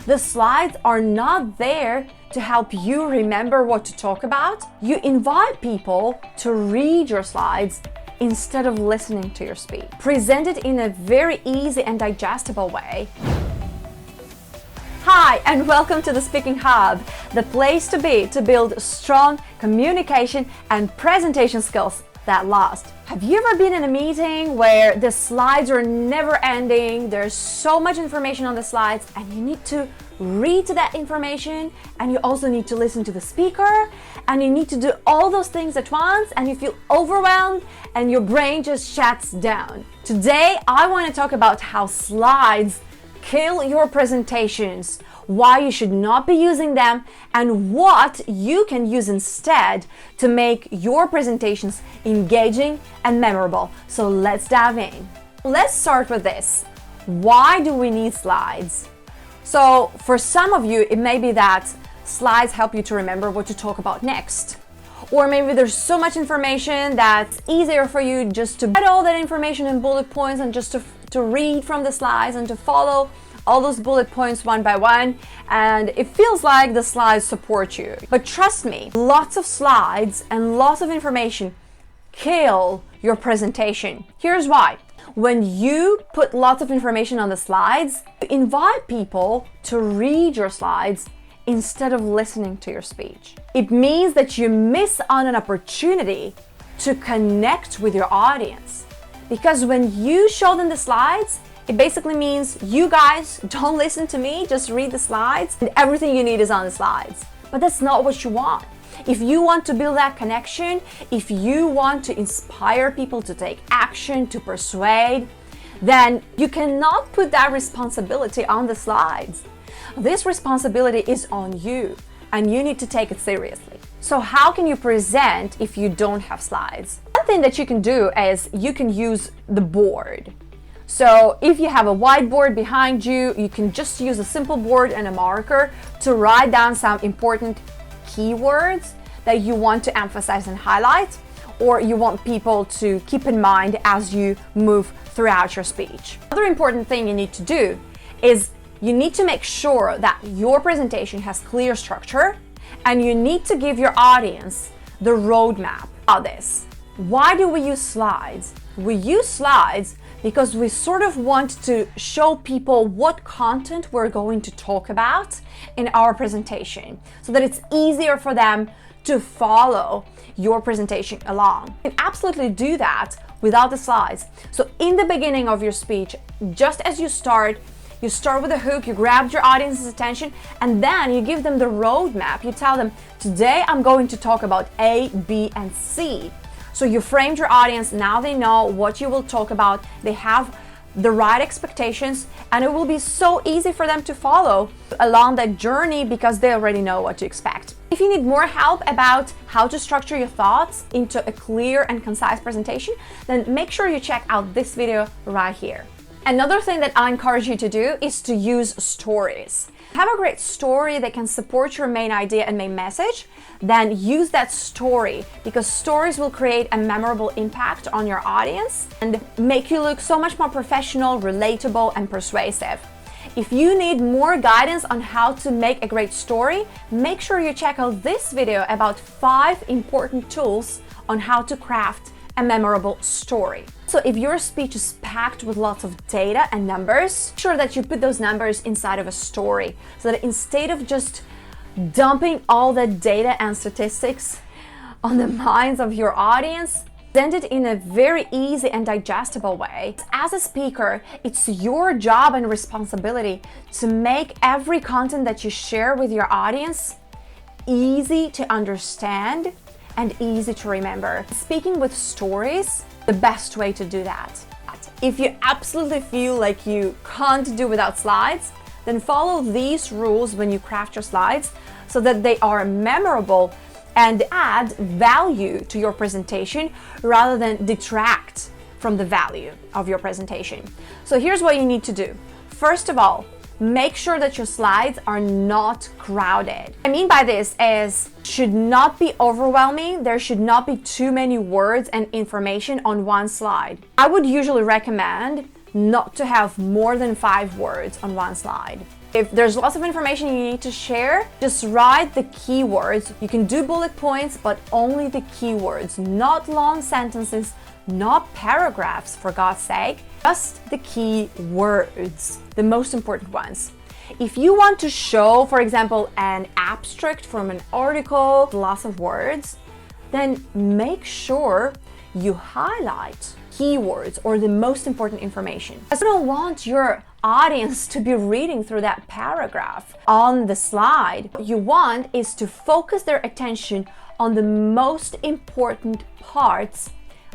The slides are not there to help you remember what to talk about. You invite people to read your slides instead of listening to your speech. Present it in a very easy and digestible way. Hi, and welcome to the Speaking Hub, the place to be to build strong communication and presentation skills that last. Have you ever been in a meeting where the slides are never ending? There's so much information on the slides and you need to read that information, and you also need to listen to the speaker, and you need to do all those things at once, and you feel overwhelmed and your brain just shuts down. Today, I want to talk about how slides kill your presentations, why you should not be using them, and what you can use instead to make your presentations engaging and memorable. So let's dive in. Let's start with this. Why do we need slides? So for some of you, it may be that slides help you to remember what to talk about next. Or maybe there's so much information that's easier for you just to get all that information in bullet points and just to read from the slides and to follow all those bullet points one by one, and it feels like the slides support you. But trust me, lots of slides and lots of information kill your presentation. Here's why. When you put lots of information on the slides, you invite people to read your slides instead of listening to your speech. It means that you miss on an opportunity to connect with your audience. Because when you show them the slides, it basically means you guys don't listen to me, just read the slides, and everything you need is on the slides. But that's not what you want. If you want to build that connection, if you want to inspire people to take action, to persuade, then you cannot put that responsibility on the slides. This responsibility is on you, and you need to take it seriously. So how can you present if you don't have slides? One thing that you can do is you can use the board. So if you have a whiteboard behind you, you can just use a simple board and a marker to write down some important keywords that you want to emphasize and highlight, or you want people to keep in mind as you move throughout your speech. Another important thing you need to do is you need to make sure that your presentation has clear structure, and you need to give your audience the roadmap of this. Why do we use slides? We use slides because we sort of want to show people what content we're going to talk about in our presentation so that it's easier for them to follow your presentation along. You can absolutely do that without the slides. So in the beginning of your speech, just as you start with a hook, you grab your audience's attention, and then you give them the roadmap. You tell them, today I'm going to talk about A, B, and C. So you framed your audience, now they know what you will talk about, they have the right expectations, and it will be so easy for them to follow along that journey because they already know what to expect. If you need more help about how to structure your thoughts into a clear and concise presentation, then make sure you check out this video right here. Another thing that I encourage you to do is to use stories. Have a great story that can support your main idea and main message, then use that story, because stories will create a memorable impact on your audience and make you look so much more professional, relatable, and persuasive. If you need more guidance on how to make a great story, make sure you check out this video about 5 important tools on how to craft a memorable story. So if your speech is packed with lots of data and numbers, make sure that you put those numbers inside of a story so that instead of just dumping all the data and statistics on the minds of your audience, present it in a very easy and digestible way. As a speaker, it's your job and responsibility to make every content that you share with your audience easy to understand and easy to remember. Speaking with stories, the best way to do that. If you absolutely feel like you can't do without slides, then follow these rules when you craft your slides so that they are memorable and add value to your presentation rather than detract from the value of your presentation. So here's what you need to do. First of all, make sure that your slides are not crowded. What I mean by this is should not be overwhelming. There should not be too many words and information on one slide. I would usually recommend not to have more than 5 words on one slide. If there's lots of information you need to share, just write the keywords. You can do bullet points, but only the keywords, not long sentences, not paragraphs, for God's sake, just the key words, the most important ones. If you want to show, for example, an abstract from an article, lots of words, then make sure you highlight keywords or the most important information. You don't want your audience to be reading through that paragraph on the slide. What you want is to focus their attention on the most important parts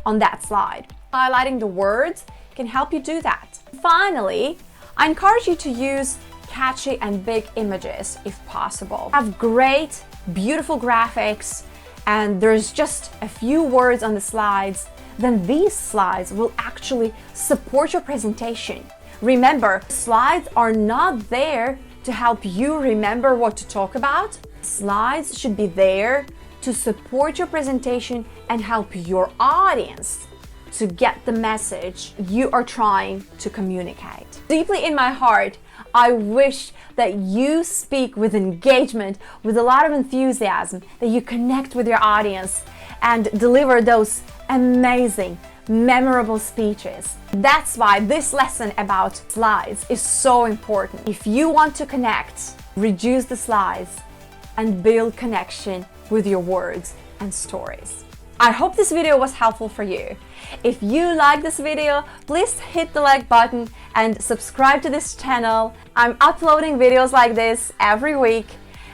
on that slide. Highlighting the words can help you do that. Finally, I encourage you to use catchy and big images if possible. Have great, beautiful graphics, and there's just a few words on the slides, then these slides will actually support your presentation. Remember, slides are not there to help you remember what to talk about. Slides should be there to support your presentation and help your audience to get the message you are trying to communicate. Deeply in my heart, I wish that you speak with engagement, with a lot of enthusiasm, that you connect with your audience and deliver those amazing, memorable speeches. That's why this lesson about slides is so important. If you want to connect, reduce the slides and build connection with your words and stories. I hope this video was helpful for you. If you like this video, please hit the like button and subscribe to this channel. I'm uploading videos like this every week,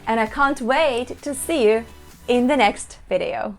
and I can't wait to see you in the next video.